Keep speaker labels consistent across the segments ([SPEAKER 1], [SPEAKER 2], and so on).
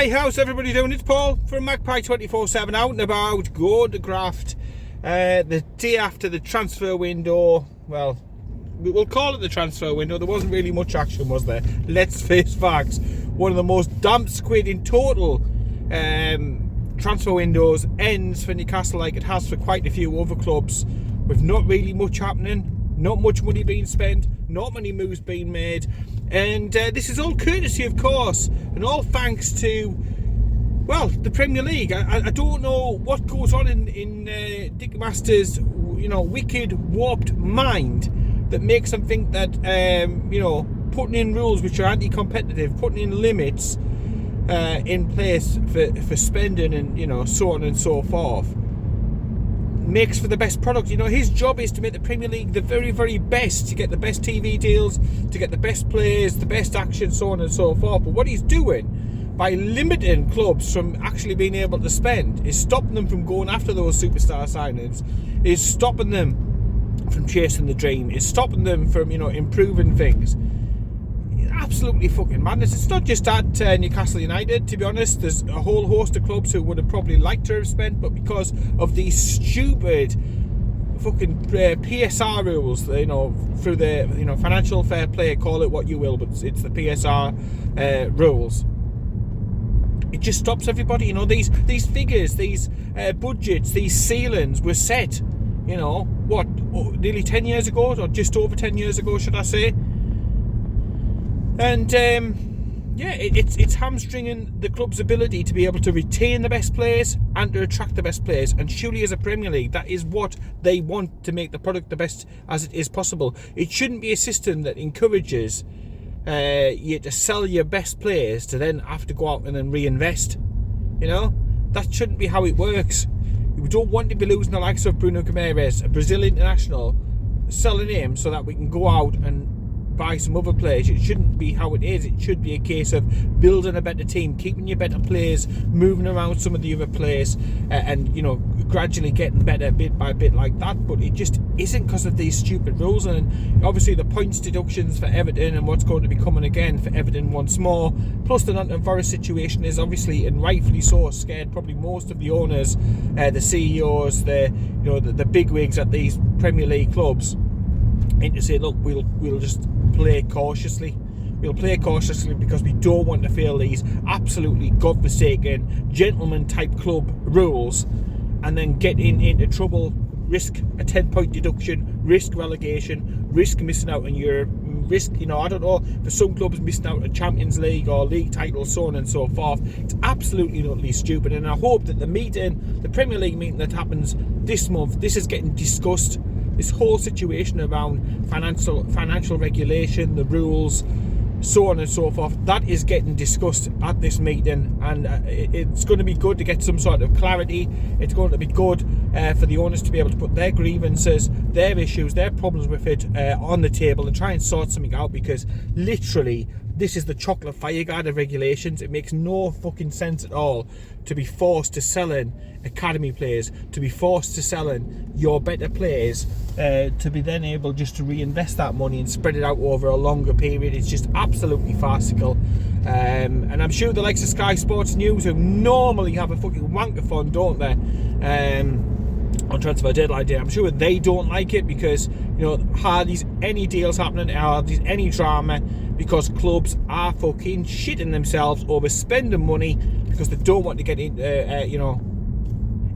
[SPEAKER 1] Hi, how's everybody doing? It's Paul from Magpie 24/7, out and about, going to graft. The day after the transfer window, well, we'll call it the transfer window. There wasn't really much action, was there? Let's face facts. One of the most damp squid in total transfer windows ends for Newcastle, like it has for quite a few other clubs, with not really much happening, not much money being spent, not many moves being made. And this is all courtesy, of course, and all thanks to, well, the Premier League. I don't know what goes on in Dick Master's, wicked, warped mind that makes them think that, putting in rules which are anti-competitive, putting in limits in place for spending and, so on and so forth, makes for the best product. His job is to make the Premier League the very, very best, to get the best TV deals, to get the best players, the best action, so on and so forth. But what he's doing by limiting clubs from actually being able to spend is stopping them from going after those superstar signings, is stopping them from chasing the dream, is stopping them from, improving things. Absolutely fucking madness. It's not just at Newcastle United, to be honest. There's a whole host of clubs who would have probably liked to have spent, but because of these stupid fucking PSR rules, through the financial fair play, call it what you will, but it's the PSR rules. It just stops everybody. These figures, these budgets, these ceilings were set. Nearly 10 years ago, or just over 10 years ago, should I say? And it's hamstringing the club's ability to be able to retain the best players and to attract the best players. And surely, as a Premier League, that is what they want, to make the product the best as it is possible. It shouldn't be a system that encourages you to sell your best players to then have to go out and then reinvest. That shouldn't be how it works. We don't want to be losing the likes of Bruno Guimaraes, a Brazil international, selling him so that we can go out and buy some other players. It shouldn't be how it is. It should be a case of building a better team, keeping your better players, moving around some of the other players, and gradually getting better bit by bit like that. But it just isn't, because of these stupid rules. And obviously the points deductions for Everton, and what's going to be coming again for Everton once more, plus the Nottingham Forest situation is obviously, and rightfully so, scared probably most of the owners, the CEOs, the bigwigs at these Premier League clubs, and to say, look, we'll just play cautiously. We'll play cautiously because we don't want to fail these absolutely godforsaken gentleman type club rules, and then get into trouble, risk a 10-point deduction, risk relegation, risk missing out on Europe, risk, I don't know, for some clubs missing out on Champions League or league titles, so on and so forth. It's absolutely utterly stupid, and I hope that the Premier League meeting that happens this month, this is getting discussed. This whole situation around financial regulation, the rules, so on and so forth, that is getting discussed at this meeting, and it's going to be good to get some sort of clarity. It's going to be good for the owners to be able to put their grievances, their issues, their problems with it on the table and try and sort something out, because literally this is the chocolate fireguard of regulations. It makes no fucking sense at all to be forced to sell in academy players, to be forced to sell in your better players, to be then able just to reinvest that money and spread it out over a longer period. It's just absolutely farcical. And I'm sure the likes of Sky Sports News, who normally have a fucking wankathon, don't they, on transfer deadline day, I'm sure they don't like it, because hardly any deals happening, hardly any drama, because clubs are fucking shitting themselves over spending money because they don't want to get into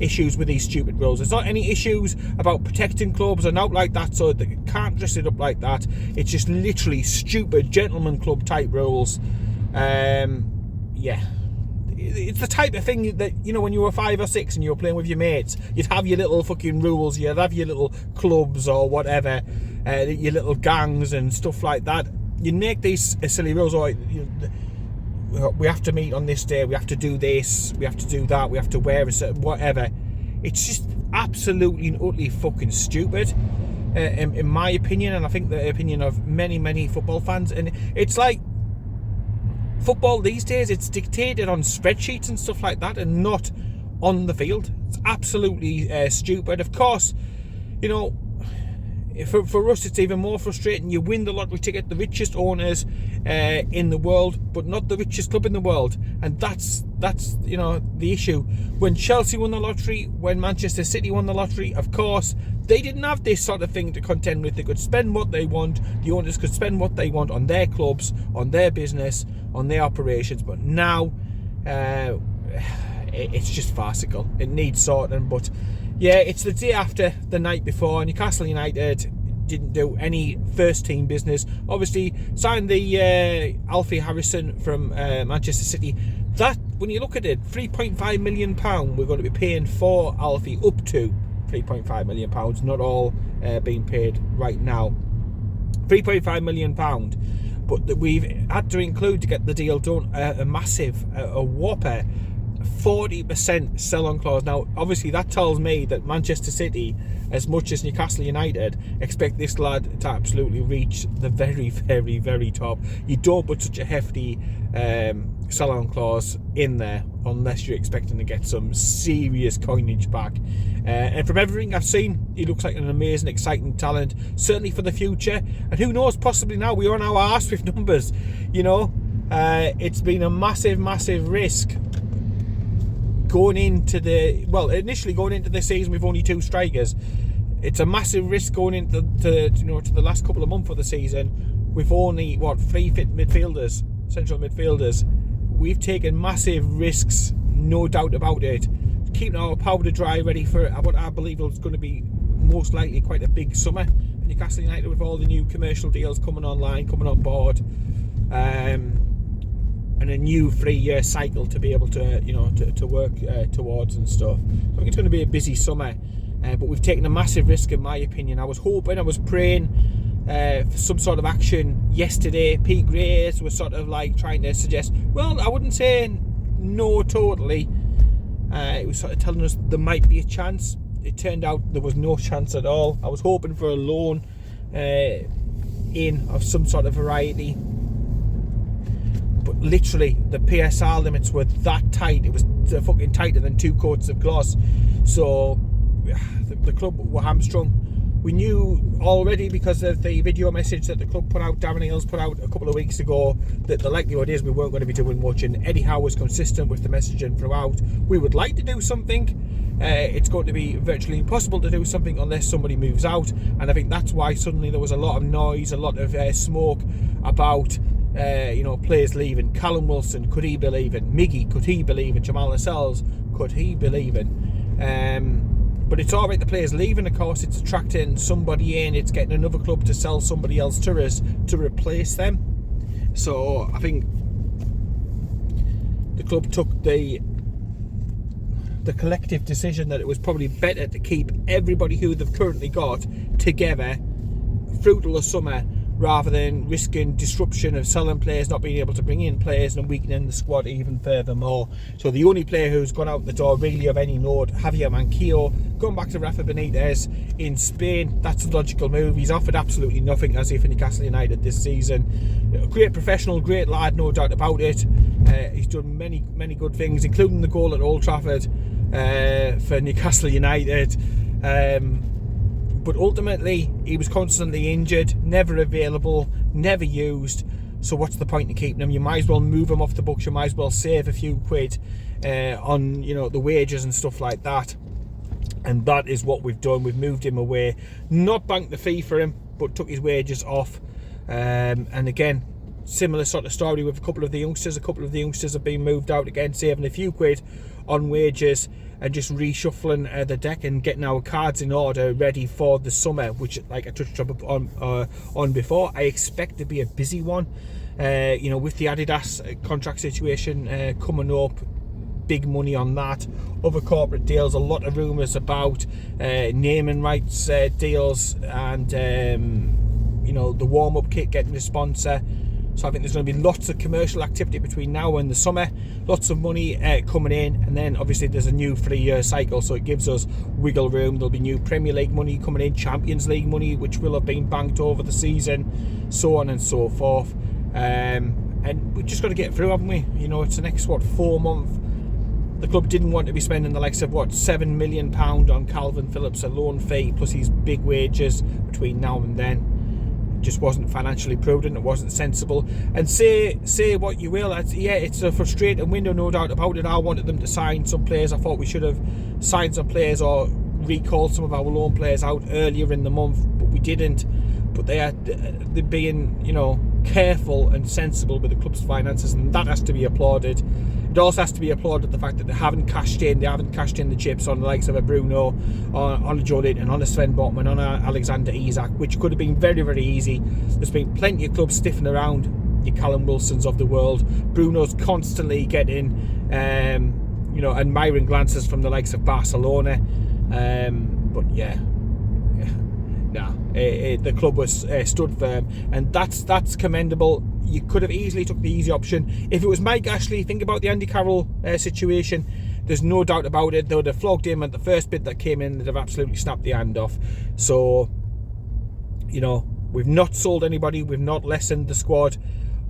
[SPEAKER 1] issues with these stupid rules. There's not any issues about protecting clubs or not like that, so they can't dress it up like that. It's just literally stupid gentleman club type rules. It's the type of thing that, when you were 5 or 6 and you were playing with your mates, you'd have your little fucking rules, you'd have your little clubs or whatever, your little gangs and stuff like that. You'd make these silly rules, or we have to meet on this day, we have to do this, we have to do that, we have to wear a certain whatever. It's just absolutely and utterly fucking stupid, in my opinion, and I think the opinion of many, many football fans. And it's like, football these days, it's dictated on spreadsheets and stuff like that, and not on the field. It's absolutely stupid. Of course, For us, it's even more frustrating. You win the lottery ticket, the richest owners in the world, but not the richest club in the world, and that's the issue. When Chelsea won the lottery, when Manchester City won the lottery, of course they didn't have this sort of thing to contend with. They could spend what they want. The owners could spend what they want on their clubs, on their business, on their operations. But now, it's just farcical. It needs sorting, but. Yeah, it's the day after the night before. Newcastle United didn't do any first team business. Obviously, signed the Alfie Harrison from Manchester City. That, when you look at it, £3.5 million we're going to be paying for Alfie, up to £3.5 million, not all being paid right now. £3.5 million, but that we've had to include to get the deal done a massive, a whopper 40% sell-on clause. Now, obviously, that tells me that Manchester City, as much as Newcastle United, expect this lad to absolutely reach the very, very, very top. You don't put such a hefty sell-on clause in there unless you're expecting to get some serious coinage back. And from everything I've seen, he looks like an amazing, exciting talent, certainly for the future. And who knows, possibly now we're on our arse with numbers. It's been a massive, massive risk. Initially going into the season with only 2 strikers, it's a massive risk going into to the last couple of months of the season with only 3 fit midfielders, central midfielders. We've taken massive risks, no doubt about it. Keeping our powder dry, ready for what I believe is going to be most likely quite a big summer for Newcastle United, with all the new commercial deals coming on board. And a new 3-year cycle to be able to to work towards and stuff. I think it's going to be a busy summer, but we've taken a massive risk, in my opinion. I was praying for some sort of action yesterday. Pete Grace was sort of like trying to suggest, well, I wouldn't say no totally. It was sort of telling us there might be a chance. It turned out there was no chance at all. I was hoping for a loan in of some sort of variety. But literally, the PSR limits were that tight. It was fucking tighter than 2 coats of gloss. So the club were hamstrung. We knew already, because of the video message that the club put out, Darren Eales put out a couple of weeks ago, that the likelihood is we weren't going to be doing much. And Eddie Howe was consistent with the messaging throughout. We would like to do something. It's going to be virtually impossible to do something unless somebody moves out. And I think that's why suddenly there was a lot of noise, a lot of smoke about players leaving. Callum Wilson, could he be leaving? Miggy, could he be leaving? Jamal Lascelles, could he be leaving? But it's all right, the players leaving, of course. It's attracting somebody in. It's getting another club to sell somebody else to us to replace them. So I think the club took the collective decision that it was probably better to keep everybody who they've currently got together through till the summer, rather than risking disruption of selling players, not being able to bring in players, and weakening the squad even furthermore. So the only player who's gone out the door really of any note, Javier Manquillo, going back to Rafa Benitez in Spain. That's a logical move. He's offered absolutely nothing, has he, for Newcastle United this season. A great professional, great lad, no doubt about it. He's done many, many good things, including the goal at Old Trafford for Newcastle United. But ultimately, he was constantly injured, never available, never used. So what's the point in keeping him? You might as well move him off the books. You might as well save a few quid on the wages and stuff like that. And that is what we've done. We've moved him away, not banked the fee for him, but took his wages off. And again, similar sort of story with a couple of the youngsters. A couple of the youngsters have been moved out again, saving a few quid on wages, and just reshuffling the deck and getting our cards in order, ready for the summer, which, like I touched on before, I expect to be a busy one. With the Adidas contract situation coming up, big money on that, other corporate deals, a lot of rumours about naming rights deals, and the warm-up kit getting a sponsor. So I think there's going to be lots of commercial activity between now and the summer, lots of money coming in, and then obviously there's a new 3-year cycle, so it gives us wiggle room. There'll be new Premier League money coming in, Champions League money, which will have been banked over the season, so on and so forth. And we've just got to get through, haven't we? It's the next 4 month the club didn't want to be spending the likes of £7 million on Calvin Phillips, a loan fee, plus his big wages between now and then. It just wasn't financially prudent. It wasn't sensible. And say what you will, it's a frustrating window, no doubt about it. I wanted them to sign some players. I thought we should have signed some players or recalled some of our loan players out earlier in the month, but we didn't. But they're being, careful and sensible with the club's finances, and that has to be applauded. It also has to be applauded the fact that they haven't cashed in the chips on the likes of a Bruno, on a Geordies, and on a Sven Botman, on a Alexander Isak, which could have been very, very easy. There's been plenty of clubs sniffing around your Callum Wilsons of the world. Bruno's constantly getting, admiring glances from the likes of Barcelona. But yeah. The club was stood firm, and that's commendable. You could have easily took the easy option. If it was Mike Ashley, think about the Andy Carroll situation. There's no doubt about it. They would have flogged him at the first bid that came in. They'd have absolutely snapped the hand off. So, we've not sold anybody. We've not lessened the squad.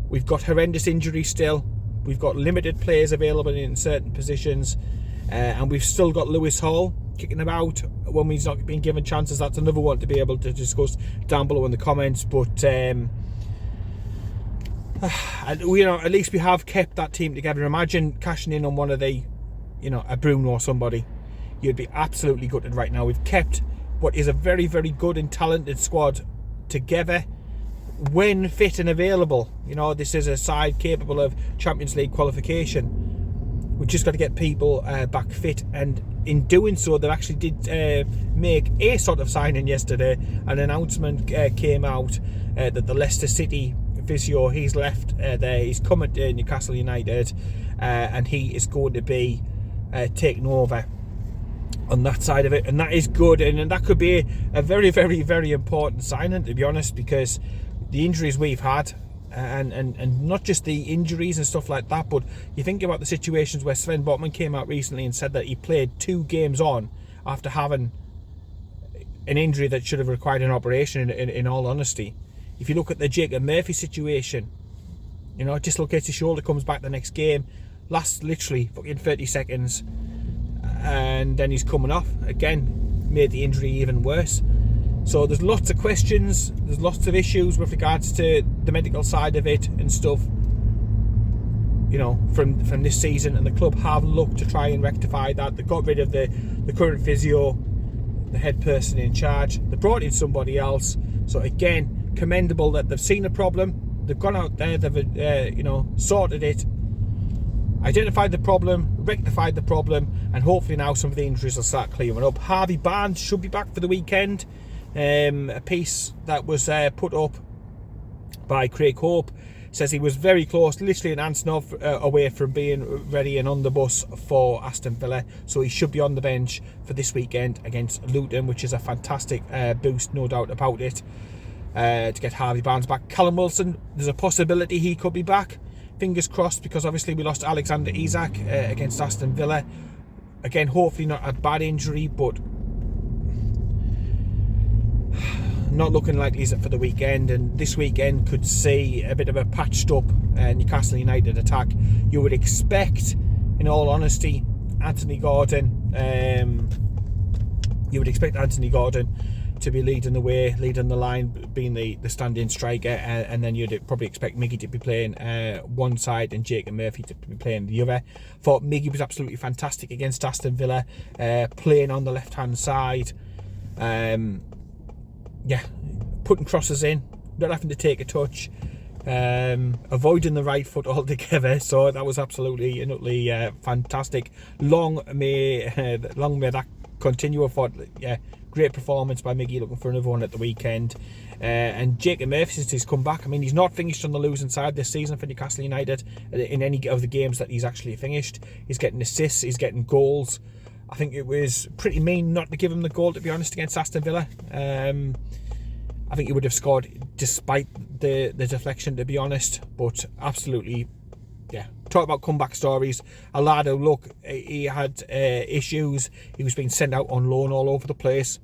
[SPEAKER 1] We've got horrendous injuries still. We've got limited players available in certain positions, and we've still got Lewis Hall kicking about when he's not being given chances. That's another one to be able to discuss down below in the comments. But at least we have kept that team together. Imagine cashing in on one of the, a Bruno or somebody. You'd be absolutely gutted right now. We've kept what is a very, very good and talented squad together when fit and available. This is a side capable of Champions League qualification. We've just got to get people back fit, and in doing so, they actually did make a sort of signing yesterday. An announcement came out that the Leicester City physio, he's left there. He's coming to Newcastle United, and he is going to be taking over on that side of it, and that is good. And that could be a very, very, very important signing, to be honest, because the injuries we've had, and not just the injuries and stuff like that, but you think about the situations where Sven Botman came out recently and said that he played 2 games on after having an injury that should have required an operation, in all honesty. If you look at the Jacob Murphy situation, dislocates his shoulder, comes back the next game, lasts literally fucking 30 seconds, and then he's coming off again, made the injury even worse. So there's lots of questions, there's lots of issues with regards to the medical side of it and stuff, from this season, and the club have looked to try and rectify that. They got rid of the current physio, the head person in charge. They brought in somebody else. So again, commendable that they've seen a problem, they've gone out there, they've sorted it, identified the problem, rectified the problem, and hopefully now some of the injuries will start clearing up. Harvey Barnes should be back for the weekend. A piece that was put up by Craig Hope says he was very close, literally an ant's off away from being ready and on the bus for Aston Villa. So he should be on the bench for this weekend against Luton, which is a fantastic boost, no doubt about it, to get Harvey Barnes back. Callum Wilson, there's a possibility he could be back. Fingers crossed, because obviously we lost Alexander Isak against Aston Villa. Again, hopefully not a bad injury, but not looking likely for the weekend. And this weekend could see a bit of a patched up Newcastle United attack. You would expect, in all honesty, Anthony Gordon to be leading the way, leading the line, being the stand-in striker, and then you'd probably expect Miggy to be playing one side and Jacob Murphy to be playing the other. Thought Miggy was absolutely fantastic against Aston Villa, playing on the left-hand side. Putting crosses in, not having to take a touch, avoiding the right foot altogether. So that was absolutely and utterly fantastic. Long may that continue. I thought, great performance by Miggy, looking for another one at the weekend. And Jacob Murphy, since he's come back, he's not finished on the losing side this season for Newcastle United in any of the games that he's actually finished. He's getting assists, he's getting goals. I think it was pretty mean not to give him the goal, to be honest, against Aston Villa. I think he would have scored despite the deflection, to be honest. But absolutely, talk about comeback stories. A lad who, look, he had issues. He was being sent out on loan all over the place.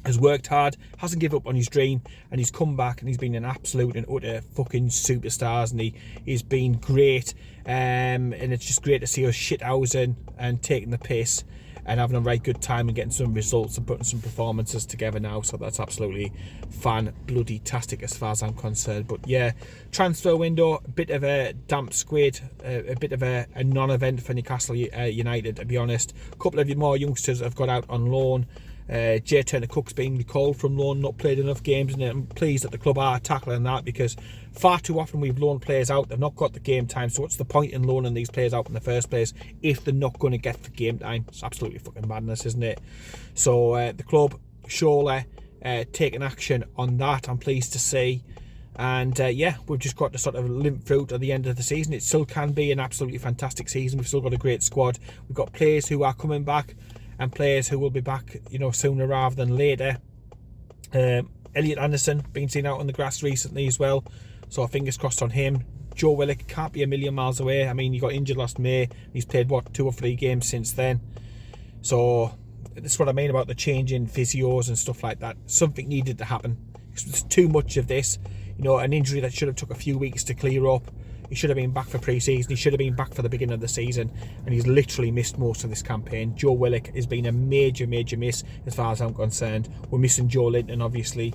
[SPEAKER 1] has worked hard, hasn't given up on his dream, and he's come back and he's been an absolute and utter fucking superstar, and he's been great. And it's just great to see us shithousing and taking the piss and having a right good time and getting some results and putting some performances together now. So that's absolutely fan-bloody-tastic as far as I'm concerned. But yeah, transfer window, a bit of a damp squid, a bit of a non-event for Newcastle United, to be honest. A couple of more youngsters have got out on loan. Jay Turner-Cook's been recalled from loan, not played enough games, and I'm pleased that the club are tackling that, because far too often we've loaned players out, they've not got the game time. So what's the point in loaning these players out in the first place if they're not going to get the game time? It's absolutely fucking madness, isn't it? So the club surely taking action on that, I'm pleased to see. And yeah, we've just got to sort of limp through to the end of the season. It still can be an absolutely fantastic season. We've still got a great squad. We've got players who are coming back and players who will be back, you know, sooner rather than later. Elliot Anderson been seen out on the grass recently as well, so fingers crossed on him. Joe Willock can't be a million miles away. I mean, he got injured last May. He's played, what, 2 or 3 games since then. So that's what I mean about the change in physios and stuff like that. Something needed to happen. It's too much of this. You know, an injury that should have took a few weeks to clear up. He should have been back for pre-season. He should have been back for the beginning of the season, and he's literally missed most of this campaign. Joe Willock has been a major miss as far as I'm concerned. We're missing Joe Linton, obviously.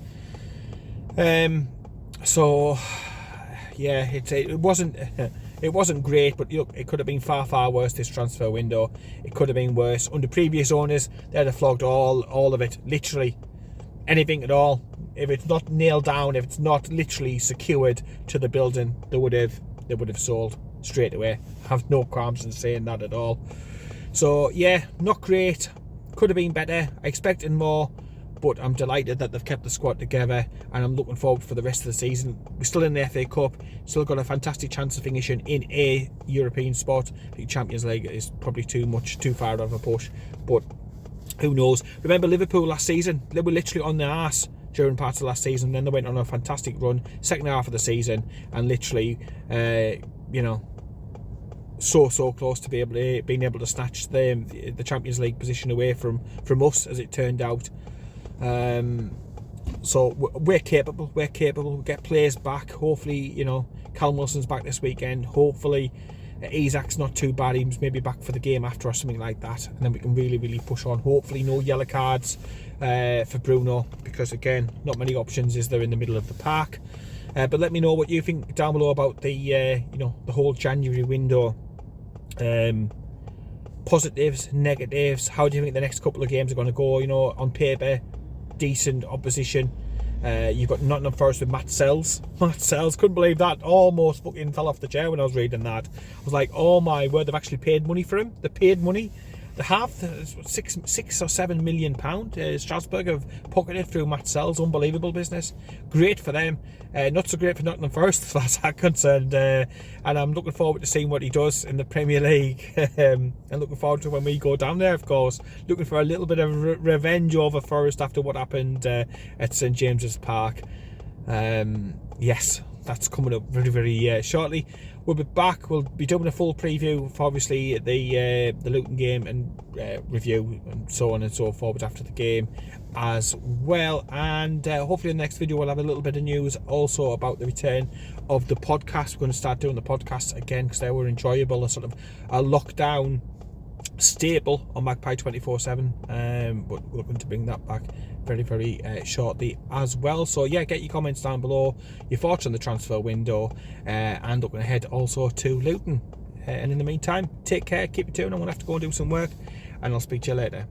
[SPEAKER 1] So yeah, it wasn't great, but look, it could have been far worse this transfer window. It could have been worse under previous owners. They'd have flogged all of it, literally anything at all. If it's not nailed down, if it's not literally secured to the building, they would have sold straight away. I have no qualms in saying that at all. So yeah, not great. Could have been better. I expected more, but I'm delighted that they've kept the squad together, and I'm looking forward for the rest of the season. We're still in the FA Cup, still got a fantastic chance of finishing in a European spot. I think Champions League is probably too far out of a push, but who knows. Remember Liverpool last season? They were literally on their arse during parts of last season. Then they went on a fantastic run second half of the season, and literally you know, so close to being able to snatch the Champions League position away from us, as it turned out. So we're capable. We'll get players back. Hopefully, you know, Callum Wilson's back this weekend. Hopefully Isak's not too bad. He's maybe back for the game after or something like that, and then we can really push on. Hopefully no yellow cards for Bruno, because again, not many options is there in the middle of the park. But let me know what you think down below about the you know, the whole January window. Positives, negatives. How do you think the next couple of games are going to go? You know, on paper, decent opposition. You've got Nottingham Forest with Matt Sells. Couldn't believe that. Almost fucking fell off the chair when I was reading that. I was like, oh my word, they've actually paid money for him. They paid money. They have £6 or £7 million. Strasbourg have pocketed through Matt Sells. Unbelievable business. Great for them. Not so great for Nottingham Forest as far as I'm concerned. And I'm looking forward to seeing what he does in the Premier League. And looking forward to when we go down there, of course. Looking for a little bit of revenge over Forest after what happened at St James's Park. Yes, that's coming up very shortly. We'll be back. We'll be doing a full preview for obviously the Luton game, and review and so on and so forth after the game as well. And hopefully in the next video we'll have a little bit of news also about the return of the podcast. We're going to start doing the podcasts again because they were enjoyable, a sort of a lockdown staple on Magpie 24/7, but we're going to bring that back very shortly as well. So yeah, get your comments down below, your thoughts on the transfer window, and looking ahead also to Luton. And in the meantime, take care, keep it tuned. I'm going to have to go and do some work, and I'll speak to you later.